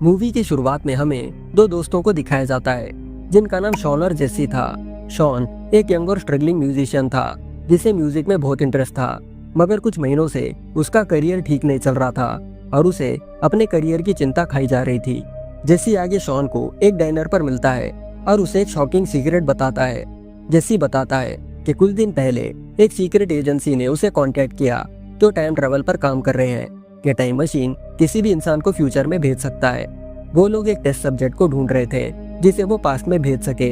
Movie की शुरुआत में हमें दो दोस्तों को दिखाया जाता है जिनका नाम शॉन और जेसी था। शॉन एक यंग और स्ट्रगलिंग म्यूजिशियन था जिसे म्यूजिक में बहुत इंटरेस्ट था, मगर कुछ महीनों से उसका करियर ठीक नहीं चल रहा था और उसे अपने करियर की चिंता खाई जा रही थी। जेसी आगे शॉन को एक डाइनर पर मिलता है और उसे एक शॉकिंग सीक्रेट बताता है। जेसी बताता है कि कुछ दिन पहले एक सीक्रेट एजेंसी ने उसे कांटेक्ट किया जो टाइम ट्रेवल पर काम कर रहे हैं कि टाइम मशीन किसी भी इंसान को फ्यूचर में भेज सकता है। वो लोग एक टेस्ट सब्जेक्ट को ढूंढ रहे थे जिसे वो पास्ट में भेज सके।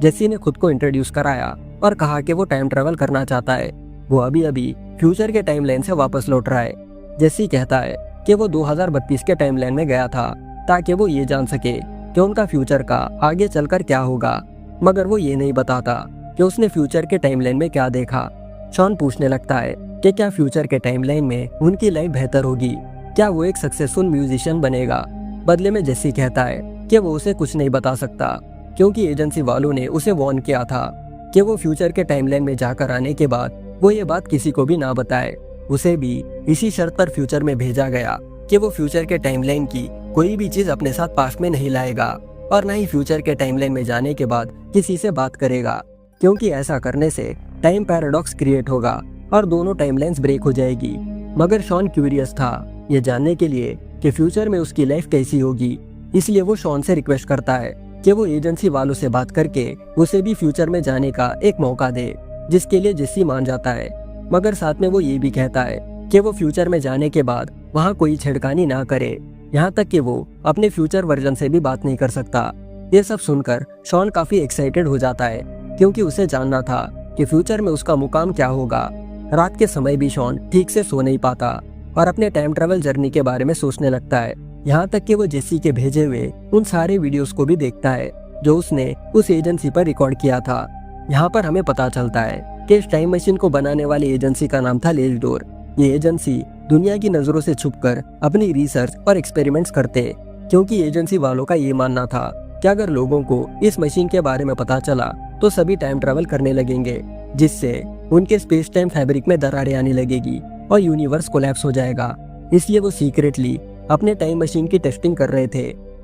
जेसी ने खुद को इंट्रोड्यूस कराया और कहा कि वो टाइम ट्रेवल करना चाहता है। वो अभी अभी फ्यूचर के टाइमलाइन से वापस लौट रहा है। जेसी कहता है कि वो 2032 के टाइमलाइन में गया था ताकि वो ये जान सके कि उनका फ्यूचर का आगे चलकर क्या होगा, मगर वो ये नहीं बताता कि उसने फ्यूचर के टाइमलाइन में क्या देखा। शॉन पूछने लगता है कि क्या फ्यूचर के टाइमलाइन में उनकी लाइफ बेहतर होगी, क्या वो एक सक्सेसफुल म्यूजिशियन बनेगा। बदले में जेसी कहता है कि वो उसे कुछ नहीं बता सकता क्योंकि एजेंसी वालों ने उसे वार्न किया था कि वो फ्यूचर के टाइमलाइन में जाकर आने के बाद वो ये बात किसी को भी ना बताए। उसे भी इसी शर्त पर फ्यूचर में भेजा गया कि वो फ्यूचर के टाइमलाइन की कोई भी चीज अपने साथ पास्ट में नहीं लाएगा और न ही फ्यूचर के टाइमलाइन में जाने के बाद किसी से बात करेगा, क्योंकि ऐसा करने से टाइम पैराडॉक्स क्रिएट होगा और दोनों टाइमलाइंस ब्रेक हो जाएगी। मगर शॉन क्यूरियस था ये जानने के लिए कि फ्यूचर में उसकी लाइफ कैसी होगी, इसलिए वो शॉन से रिक्वेस्ट करता है कि वो एजेंसी वालों से बात करके उसे भी फ्यूचर में जाने का एक मौका दे, जिसके लिए जेसी मान जाता है। मगर साथ में वो ये भी कहता है कि वो फ्यूचर में जाने के बाद वहाँ कोई छेड़खानी ना करे, यहाँ तक कि वो अपने फ्यूचर वर्जन से भी बात नहीं कर सकता। ये सब सुनकर शॉन काफी एक्साइटेड हो जाता है क्योंकि उसे जानना था कि फ्यूचर में उसका मुकाम क्या होगा। रात के समय भी शॉन ठीक से सो नहीं पाता और अपने टाइम ट्रेवल जर्नी के बारे में सोचने लगता है, यहाँ तक कि वो जेसी के भेजे हुए उन सारे वीडियोस को भी देखता है जो उसने उस एजेंसी पर रिकॉर्ड किया था। यहाँ पर हमें पता चलता है कि इस टाइम मशीन को बनाने वाली एजेंसी का नाम था लेजडोर। ये एजेंसी दुनिया की नजरों से छुपकर अपनी रिसर्च और एक्सपेरिमेंट्स करते, क्योंकि एजेंसी वालों का ये मानना था कि अगर लोगों को इस मशीन के बारे में पता चला तो सभी टाइम ट्रेवल करने लगेंगे, जिससे उनके स्पेस टाइम फैब्रिक में दरारें आने लगेगी और यूनिवर्स कोलैप्स हो जाएगा। इसलिए वो सीक्रेटली अपने टाइम मशीन की टेस्टिंग कर रहे थे।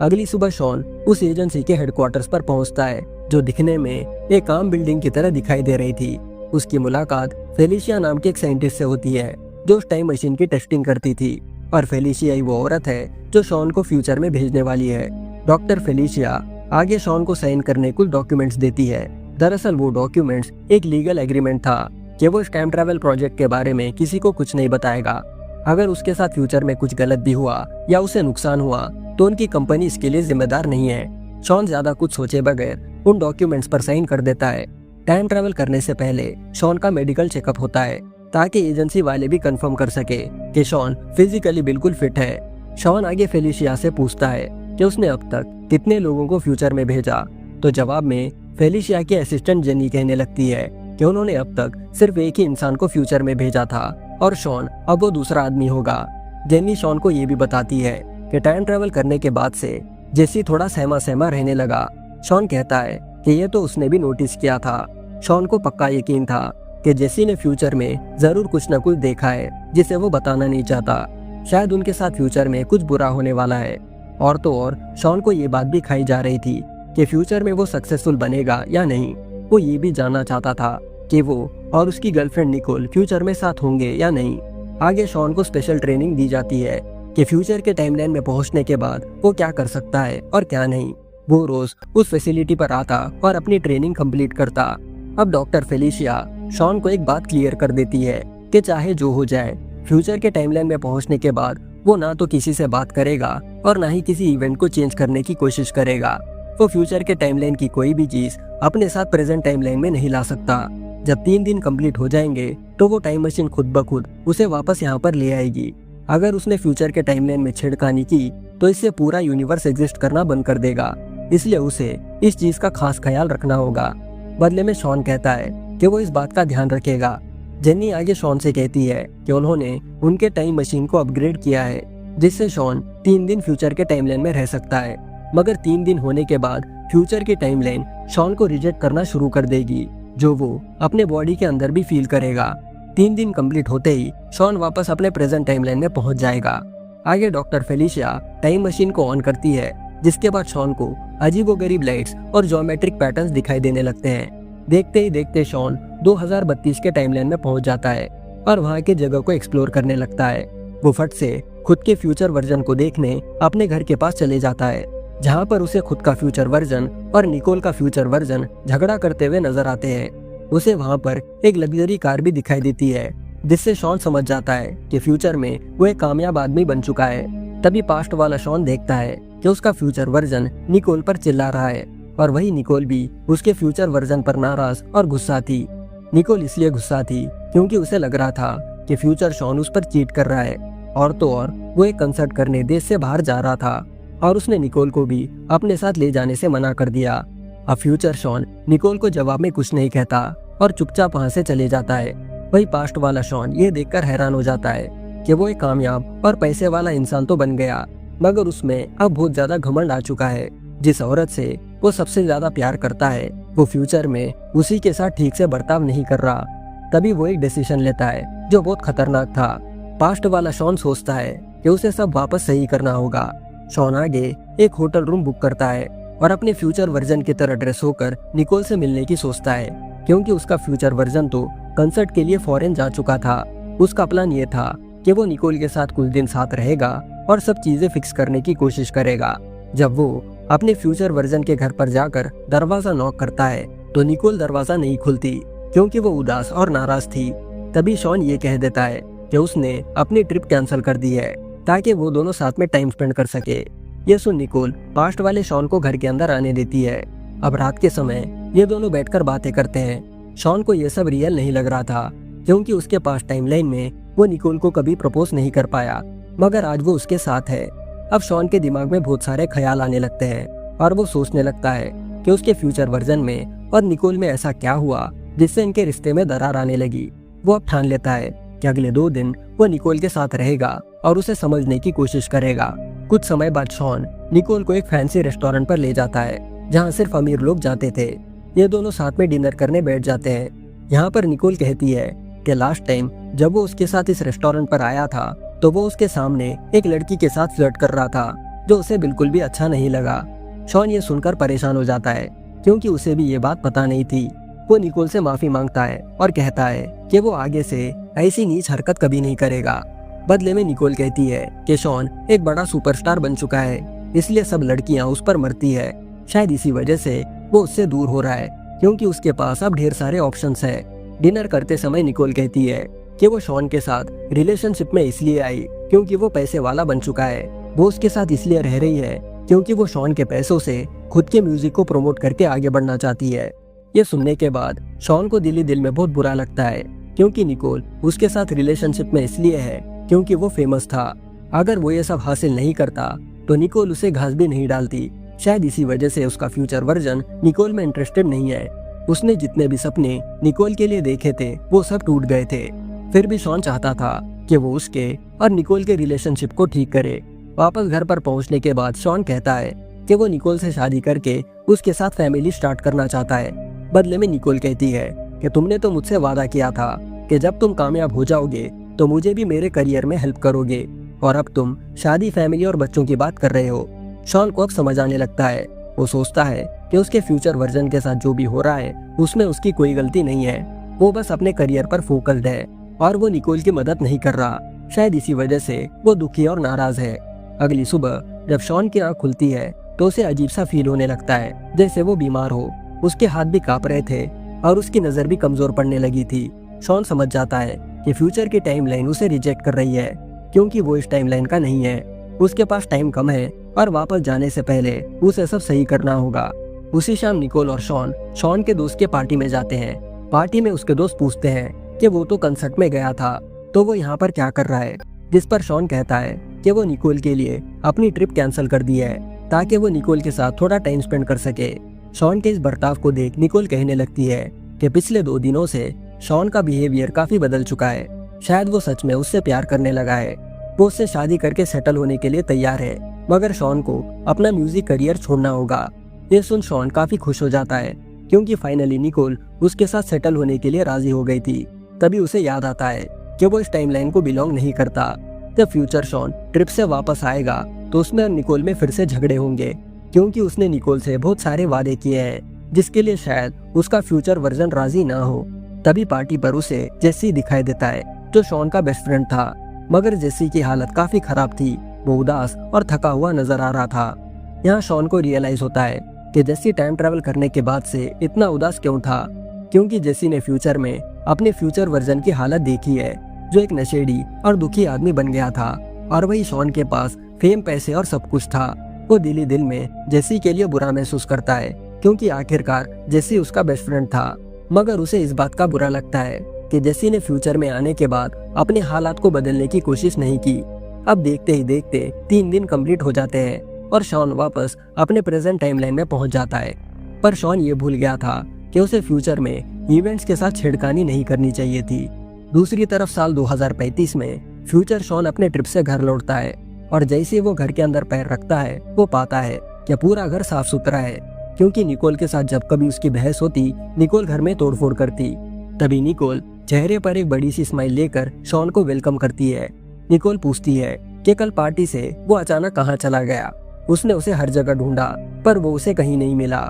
अगली सुबह शॉन उस एजेंसी के हेडक्वार्टर्स पर पहुंचता है जो दिखने में एक आम बिल्डिंग की तरह दिखाई दे रही थी। उसकी मुलाकात फेलिशिया नाम के एक साइंटिस्ट से होती है जो उस टाइम मशीन की टेस्टिंग करती थी, और फेलिशिया ही वो औरत है जो शॉन को फ्यूचर में भेजने वाली है। डॉक्टर फेलिशिया आगे शॉन को साइन करने कुछ डॉक्यूमेंट्स देती है। दरअसल वो डॉक्यूमेंट्स एक लीगल एग्रीमेंट था कि वो इस टाइम ट्रैवल प्रोजेक्ट के बारे में किसी को कुछ नहीं बताएगा। अगर उसके साथ फ्यूचर में कुछ गलत भी हुआ या उसे नुकसान हुआ तो उनकी कंपनी इसके लिए जिम्मेदार नहीं है। शॉन ज्यादा कुछ सोचे बगैर उन डॉक्यूमेंट्स पर साइन कर देता है। टाइम ट्रैवल करने से पहले शॉन का मेडिकल चेकअप होता है ताकि एजेंसी वाले भी कंफर्म कर सके कि शॉन फिजिकली बिल्कुल फिट है। शॉन आगे फेलिशिया से पूछता है कि उसने अब तक कितने लोगों को फ्यूचर में भेजा, तो जवाब में फेलिशिया की असिस्टेंट जेनी कहने लगती है कि उन्होंने अब तक सिर्फ एक ही इंसान को फ्यूचर में भेजा था और शॉन अब वो दूसरा आदमी होगा। जेनी शॉन को ये भी बताती है कि टाइम ट्रैवल करने के बाद से जेसी थोड़ा सहमा सहमा रहने लगा। शॉन कहता है कि ये तो उसने भी नोटिस किया था। शॉन को पक्का यकीन था कि जेसी ने फ्यूचर में जरूर कुछ न कुछ देखा है जिसे वो बताना नहीं चाहता। शायद उनके साथ फ्यूचर में कुछ बुरा होने वाला है। और तो और शॉन को ये बात भी खाई जा रही थी कि फ्यूचर में वो सक्सेसफुल बनेगा या नहीं। वो ये भी जानना चाहता था कि वो और उसकी गर्लफ्रेंड निकोल फ्यूचर में साथ होंगे या नहीं। आगे शॉन को स्पेशल ट्रेनिंग दी जाती है कि फ्यूचर के टाइमलाइन में पहुंचने के बाद वो क्या कर सकता है और क्या नहीं। वो रोज उस फैसिलिटी पर आता और अपनी ट्रेनिंग कंप्लीट करता। अब डॉक्टर फेलिशिया शॉन को एक बात क्लियर कर देती है कि चाहे जो हो जाए, फ्यूचर के टाइमलाइन में पहुंचने के बाद वो ना तो किसी से बात करेगा और ना ही किसी इवेंट को चेंज करने की कोशिश करेगा। वो फ्यूचर के टाइमलाइन की कोई भी चीज अपने साथ प्रेजेंट टाइमलाइन में नहीं ला सकता। जब 3 दिन कंप्लीट हो जाएंगे तो वो टाइम मशीन खुद ब खुद उसे वापस यहाँ पर ले आएगी। अगर उसने फ्यूचर के टाइमलाइन में छेड़खानी की तो इससे पूरा यूनिवर्स एग्जिस्ट करना बंद कर देगा, इसलिए उसे इस चीज का खास ख्याल रखना होगा। बदले में शॉन कहता है कि वो इस बात का ध्यान रखेगा। जेनी आगे शॉन से कहती है कि उन्होंने उनके टाइम मशीन को अपग्रेड किया है जिससे शॉन 3 दिन फ्यूचर के टाइमलाइन में रह सकता है, मगर 3 दिन होने के बाद फ्यूचर की टाइमलाइन शॉन को रिजेक्ट करना शुरू कर देगी, जो वो अपने बॉडी के अंदर भी फील करेगा। 3 दिन कंप्लीट होते ही शॉन वापस अपने प्रेजेंट टाइमलाइन में पहुंच जाएगा। आगे डॉक्टर फेलिशिया टाइम मशीन को ऑन करती है, जिसके बाद शॉन को अजीबोगरीब लाइट्स और ज्योमेट्रिक पैटर्न्स दिखाई देने लगते हैं। देखते ही देखते शॉन 2032 के टाइमलाइन में पहुंच जाता है और वहां की जगह को एक्सप्लोर करने लगता है। वो फट से खुद के फ्यूचर वर्जन को देखने अपने घर के पास चले जाता है, जहां पर उसे खुद का फ्यूचर वर्जन और निकोल का फ्यूचर वर्जन झगड़ा करते हुए नजर आते हैं। उसे वहां पर एक लग्जरी कार भी दिखाई देती है, जिससे शॉन समझ जाता है कि फ्यूचर में वो एक कामयाब आदमी बन चुका है। तभी पास्ट वाला शॉन देखता है कि उसका फ्यूचर वर्जन निकोल पर चिल्ला रहा है और वही निकोल भी उसके फ्यूचर वर्जन पर नाराज और गुस्सा थी। निकोल इसलिए गुस्सा थी क्योंकि उसे लग रहा था कि फ्यूचर शॉन उस पर चीट कर रहा है, और तो और वो एक कंसर्ट करने देश से बाहर जा रहा था और उसने निकोल को भी अपने साथ ले जाने से मना कर दिया। अब फ्यूचर शॉन निकोल को जवाब में कुछ नहीं कहता और चुपचाप वहां से चले जाता है। वही पास्ट वाला शॉन ये देखकर हैरान हो जाता है कि वो एक कामयाब और पैसे वाला इंसान तो बन गया, मगर उसमें अब बहुत ज्यादा घमंड आ चुका है। जिस औरत से वो सबसे ज्यादा प्यार करता है, वो फ्यूचर में उसी के साथ ठीक से बर्ताव नहीं कर रहा। तभी वो एक डिसीजन लेता है जो बहुत खतरनाक था। पास्ट वाला शॉन सोचता है कि उसे सब वापस सही करना होगा। शॉन आगे एक होटल रूम बुक करता है और अपने फ्यूचर वर्जन की तरह ड्रेस होकर निकोल से मिलने की सोचता है, क्योंकि उसका फ्यूचर वर्जन तो कंसर्ट के लिए फॉरेन जा चुका था। उसका प्लान ये था कि वो निकोल के साथ कुछ दिन साथ रहेगा और सब चीजें फिक्स करने की कोशिश करेगा। जब वो अपने फ्यूचर वर्जन के घर पर जाकर दरवाजा नॉक करता है तो निकोल दरवाजा नहीं खुलती, क्योंकि वो उदास और नाराज थी। तभी शॉन ये कह देता है कि उसने अपनी ट्रिप कैंसिल कर दी है ताकि वो दोनों साथ में टाइम स्पेंड कर सके। ये सुन निकोल पास्ट वाले शॉन को घर के अंदर आने देती है। अब रात के समय ये दोनों बैठकर बातें करते हैं। शॉन को ये सब रियल नहीं लग रहा था, क्योंकि उसके पास टाइमलाइन में वो निकोल को कभी प्रपोज नहीं कर पाया, मगर आज वो उसके साथ है। अब शॉन के दिमाग में बहुत सारे ख्याल आने लगते हैं और वो सोचने लगता है कि उसके फ्यूचर वर्जन में और निकोल में ऐसा क्या हुआ जिससे इनके रिश्ते में दरार आने लगी। वो अब ठान लेता है कि अगले 2 दिन वो निकोल के साथ रहेगा और उसे समझने की कोशिश करेगा। कुछ समय बाद शॉन निकोल को एक फैंसी रेस्टोरेंट पर ले जाता है, जहाँ सिर्फ अमीर लोग जाते थे। ये दोनों साथ में डिनर करने बैठ जाते हैं। यहाँ पर निकोल कहती है कि लास्ट टाइम जब वो उसके साथ इस रेस्टोरेंट पर आया था तो वो उसके सामने एक लड़की के साथ फ्लर्ट कर रहा था, जो उसे बिल्कुल भी अच्छा नहीं लगा। शॉन ये सुनकर परेशान हो जाता है, क्योंकि उसे भी ये बात पता नहीं थी। वो निकोल से माफी मांगता है और कहता है कि वो आगे से ऐसी नीच हरकत कभी नहीं करेगा। बदले में निकोल कहती है कि शॉन एक बड़ा सुपरस्टार बन चुका है, इसलिए सब लड़कियां उस पर मरती है। शायद इसी वजह से वो उससे दूर हो रहा है, क्योंकि उसके पास अब ढेर सारे ऑप्शंस है। डिनर करते समय निकोल कहती है कि वो शॉन के साथ रिलेशनशिप में इसलिए आई क्योंकि वो पैसे वाला बन चुका है। वो उसके साथ इसलिए रह रही है क्योंकि वो शॉन के पैसों से खुद के म्यूजिक को प्रमोट करके आगे बढ़ना चाहती है। ये सुनने के बाद शॉन को दिल ही दिल में बहुत बुरा लगता है, क्योंकि निकोल उसके साथ रिलेशनशिप में इसलिए है क्योंकि वो फेमस था। अगर वो ये सब हासिल नहीं करता तो निकोल उसे घास भी नहीं डालती। शायद इसी वजह से उसका फ्यूचर वर्जन निकोल में इंटरेस्टेड नहीं है। उसने जितने भी सपने निकोल के लिए देखे थे वो सब टूट गए थे। फिर भी शॉन चाहता था कि वो उसके और निकोल के रिलेशनशिप को ठीक करे। वापस घर पर पहुंचने के बाद शॉन कहता है कि वो निकोल से शादी करके उसके साथ फैमिली स्टार्ट करना चाहता है। बदले में निकोल कहती है कि तुमने तो मुझसे वादा किया था कि जब तुम कामयाब हो जाओगे तो मुझे भी मेरे करियर में हेल्प करोगे, और अब तुम शादी, फैमिली और बच्चों की बात कर रहे हो। शॉन को अब समझ आने लगता है। वो सोचता है कि उसके फ्यूचर वर्जन के साथ जो भी हो रहा है उसमें उसकी कोई गलती नहीं है। वो बस अपने करियर पर फोकस्ड है और वो निकोल की मदद नहीं कर रहा। शायद इसी वजह से वो दुखी और नाराज है। अगली सुबह जब शॉन की आंख खुलती है तो उसे अजीब सा फील होने लगता है, जैसे वो बीमार हो। उसके हाथ भी कांप रहे थे और उसकी नजर भी कमजोर पड़ने लगी थी। शॉन समझ जाता है कि फ्यूचर की टाइमलाइन उसे रिजेक्ट कर रही है, क्योंकि वो इस टाइमलाइन का नहीं है। उसके पास टाइम कम है और वापस जाने से पहले उसे सब सही करना होगा। उसी शाम निकोल और शॉन के दोस्त के पार्टी में जाते हैं। पार्टी में उसके दोस्त पूछते हैं कि वो तो कंसर्ट में गया था, तो वो यहाँ पर क्या कर रहा है। जिस पर शॉन कहता है कि वो निकोल के लिए अपनी ट्रिप कैंसिल कर दी है ताकि वो निकोल के साथ थोड़ा टाइम स्पेंड कर सके। शॉन के इस बर्ताव को देख निकोल कहने लगती है कि पिछले 2 दिनों से शॉन का बिहेवियर काफी बदल चुका है। शायद वो सच में उससे प्यार करने लगा है। वो उससे शादी करके सेटल होने के लिए तैयार है, मगर शॉन को अपना म्यूजिक करियर छोड़ना होगा। ये सुन शॉन काफी खुश हो जाता है, क्योंकि फाइनली निकोल उसके साथ सेटल होने के लिए राजी हो गई थी। तभी उसे याद आता है कि वो इस टाइमलाइन को बिलोंग नहीं करता। जब फ्यूचर शॉन ट्रिप से वापस आएगा तो उसमें और निकोल में फिर से झगड़े होंगे, क्योंकि उसने निकोल से बहुत सारे वादे किए हैं जिसके लिए शायद उसका फ्यूचर वर्जन राजी ना हो। तभी पार्टी पर उसे जेसी दिखाई देता है जो शॉन का बेस्ट फ्रेंड था, मगर जेसी की हालत काफी खराब थी। वो उदास और थका हुआ नजर आ रहा था। यहाँ शॉन को रियलाइज होता है कि जेसी टाइम ट्रैवल करने के बाद से इतना उदास क्यों था, क्योंकि जेसी ने फ्यूचर में अपने फ्यूचर वर्जन की हालत देखी है जो एक नशेड़ी और दुखी आदमी बन गया था, और वही शॉन के पास फेम, पैसे और सब कुछ था। वो दिल ही दिल में जेसी के लिए बुरा महसूस करता है, क्योंकि आखिरकार जेसी उसका बेस्ट फ्रेंड था। मगर उसे इस बात का बुरा लगता है कि जेसी ने फ्यूचर में आने के बाद अपने हालात को बदलने की कोशिश नहीं की। अब देखते ही देखते 3 दिन कंप्लीट हो जाते हैं और शॉन वापस अपने प्रेजेंट टाइमलाइन में पहुंच जाता है। पर शॉन ये भूल गया था कि उसे फ्यूचर में इवेंट्स के साथ छेड़खानी नहीं करनी चाहिए थी। दूसरी तरफ साल 2035 में फ्यूचर शॉन अपने ट्रिप से घर लौटता है, और जैसे वो घर के अंदर पैर रखता है वो पाता है कि पूरा घर साफ सुथरा है, क्योंकि निकोल के साथ जब कभी उसकी बहस होती निकोल घर में तोड़फोड़ करती। तभी निकोल चेहरे पर एक बड़ी सी स्माइल लेकर शॉन को वेलकम करती है। निकोल पूछती है कि कल पार्टी से वो अचानक कहाँ चला गया। उसने उसे हर जगह ढूंढा पर वो उसे कहीं नहीं मिला।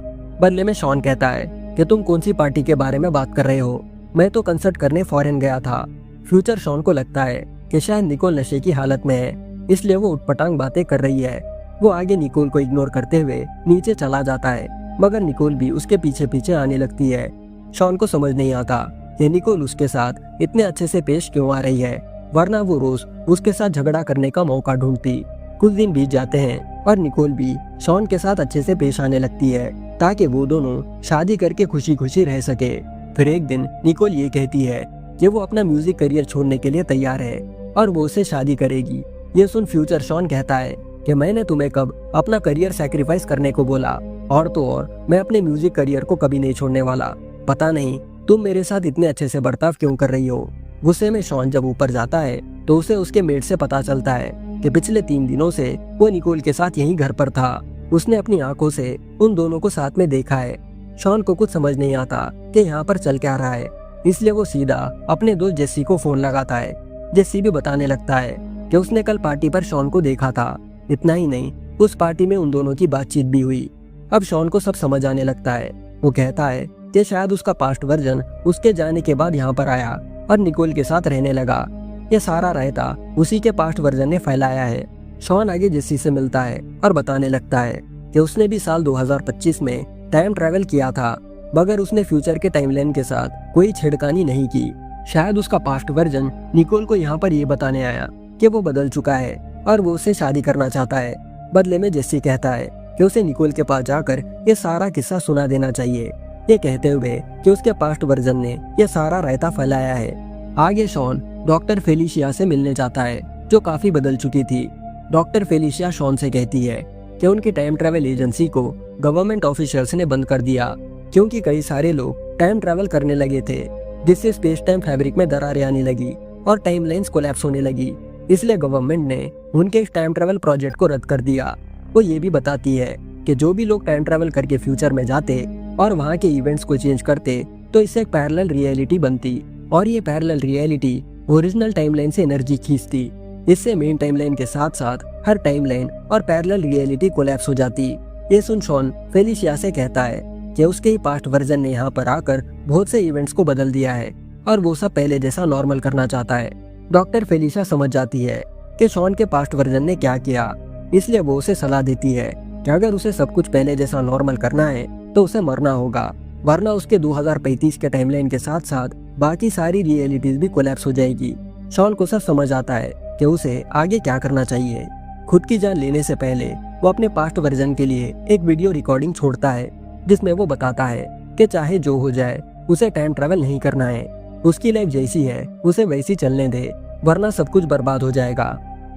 बदले में शॉन कहता है कि तुम कौन सी पार्टी के बारे में बात कर रहे हो, मैं तो कंसर्ट करने फॉरेन गया था। फ्यूचर शॉन को लगता है कि शायद निकोल नशे की हालत में है, इसलिए वो उटपटांग बातें कर रही है। वो आगे निकोल को इग्नोर करते हुए नीचे चला जाता है, मगर निकोल भी उसके पीछे पीछे आने लगती है। शॉन को समझ नहीं आता कि निकोल उसके साथ इतने अच्छे से पेश क्यों आ रही है, वरना वो रोज उसके साथ झगड़ा करने का मौका ढूंढती। कुछ दिन बीत जाते हैं और निकोल भी शॉन के साथ अच्छे से पेश आने लगती है ताकि वो दोनों शादी करके खुशी खुशी रह सके। फिर एक दिन निकोल ये कहती है कि वो अपना म्यूजिक करियर छोड़ने के लिए तैयार है और वो उससे शादी करेगी। ये सुन फ्यूचर शॉन कहता है कि मैंने तुम्हें कब अपना करियर सैक्रिफाइस करने को बोला, और तो और मैं अपने म्यूजिक करियर को कभी नहीं छोड़ने वाला। पता नहीं तुम मेरे साथ इतने अच्छे से बर्ताव क्यों कर रही हो। गुस्से में शॉन जब ऊपर जाता है तो उसे उसके मेट से पता चलता है कि पिछले 3 दिनों से वो निकोल के साथ यहीं घर पर था। उसने अपनी आंखों से उन दोनों को साथ में देखा है। शॉन को कुछ समझ नहीं आता कि यहाँ पर चल क्या रहा है, इसलिए वो सीधा अपने दोस्त जेसी को फोन लगाता है। जेसी भी बताने लगता है कि उसने कल पार्टी पर शॉन को देखा था। इतना ही नहीं, उस पार्टी में उन दोनों की बातचीत भी हुई। अब शॉन को सब समझ आने लगता है। वो कहता है कि शायद उसका पास्ट वर्जन उसके जाने के बाद यहाँ पर आया और निकोल के साथ रहने लगा। ये सारा रायता उसी के पास्ट वर्जन ने फैलाया है। शॉन आगे जेसी से मिलता है और बताने लगता है कि उसने भी साल 2025 में टाइम ट्रैवल किया था, मगर उसने फ्यूचर के टाइमलाइन के साथ कोई छेड़खानी नहीं की। शायद उसका पास्ट वर्जन निकोल को यहाँ पर ये बताने आया कि वो बदल चुका है और वो उससे शादी करना चाहता है। बदले में जेसी कहता है कि उसे निकोल के पास जाकर ये सारा किस्सा सुना देना चाहिए, ये कहते हुए कि उसके पास्ट वर्जन ने ये सारा रायता फैलाया है। आगे शॉन डॉक्टर फेलिशिया से मिलने जाता है जो काफी बदल चुकी थी। डॉक्टर फेलिशिया शॉन से कहती है कि उनकी टाइम ट्रैवल एजेंसी को गवर्नमेंट ऑफिशियल्स ने बंद कर दिया, क्योंकि कई सारे लोग टाइम ट्रैवल करने लगे थे, जिससे स्पेस टाइम फैब्रिक में दरारें आने लगी और टाइम लाइन्स कोलैप्स होने लगी। इसलिए गवर्नमेंट ने उनके इस टाइम ट्रैवल प्रोजेक्ट को रद्द कर दिया। वो ये भी बताती है कि जो भी लोग टाइम ट्रैवल करके फ्यूचर में जाते और वहाँ के इवेंट्स को चेंज करते तो इससे एक पैरेलल रियलिटी बनती, और ये पैरेलल रियलिटी ओरिजिनल टाइमलाइन से एनर्जी खींचती। इससे मेन टाइमलाइन के साथ साथ हर टाइमलाइन और पैरेलल रियलिटी कोलैप्स हो जाती। ये सुन शॉन फेलिशिया से कहता है कि उसके ही पास्ट वर्जन ने यहाँ पर आकर बहुत से इवेंट्स को बदल दिया है और वो सब पहले जैसा नॉर्मल करना चाहता है। डॉक्टर फेलिशिया समझ जाती है कि शॉन के पास्ट वर्जन ने क्या किया, इसलिए वो उसे सलाह देती है कि अगर उसे सब कुछ पहले जैसा नॉर्मल करना है तो उसे मरना होगा, वरना उसके 2035 के टाइमलाइन के साथ साथ बाकी सारी रियलिटीज भी कोलैप्स हो जाएगी। शॉन को सब समझ आता है कि उसे आगे क्या करना चाहिए। खुद की जान लेने से पहले वो अपने पास्ट वर्जन के लिए एक वीडियो रिकॉर्डिंग छोड़ता है, जिसमें वो बताता है कि चाहे जो हो जाए उसे टाइम ट्रैवल नहीं करना है। उसकी लाइफ जैसी है उसे वैसी चलने दे, वरना सब कुछ बर्बाद हो जाएगा।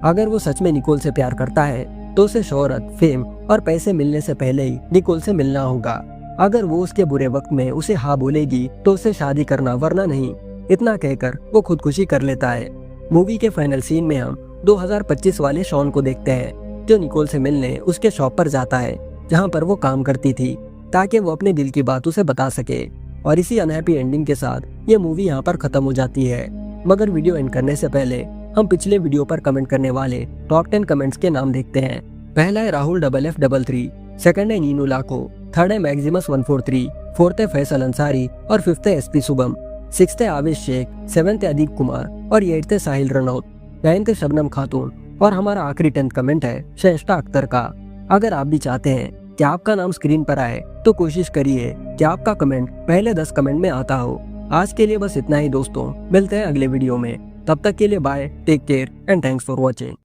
अगर वो सच में निकोल से प्यार करता है तो उसे शोहरत, फेम और पैसे मिलने से पहले ही निकोल से मिलना होगा। अगर वो उसके बुरे वक्त में उसे हाँ बोलेगी तो उसे शादी करना, वरना नहीं। इतना कहकर वो खुदकुशी कर लेता है। मूवी के फाइनल सीन में हम 2025 वाले शॉन को देखते हैं जो निकोल से मिलने उसके शॉप पर जाता है जहाँ पर वो काम करती थी, ताकि वो अपने दिल की बात उसे बता सके। और इसी अनहैप्पी एंडिंग के साथ ये मूवी यहाँ पर खत्म हो जाती है। मगर वीडियो एंड करने से पहले हम पिछले वीडियो पर कमेंट करने वाले टॉप 10 कमेंट्स के नाम देखते हैं। पहला है राहुल FF33, सेकंड है नीनू लाखो, थर्ड है मैक्सिमस 143, फोर्थ है फैसल अंसारी और फिफ्थ है SP शुभम, सिक्स्थ है आवेश शेख, सेवंथ है अदीप कुमार और एट्थ है साहिल रनौत, नाइन्थ है शबनम खातून और हमारा आखिरी 10th कमेंट है शेष्टा अख्तर का। अगर आप भी चाहते हैं कि आपका नाम स्क्रीन पर आए तो कोशिश करिए कि आपका कमेंट पहले 10 कमेंट में आता हो। आज के लिए बस इतना ही दोस्तों, मिलते हैं अगले वीडियो में। तब तक के लिए bye, take care and thanks for watching.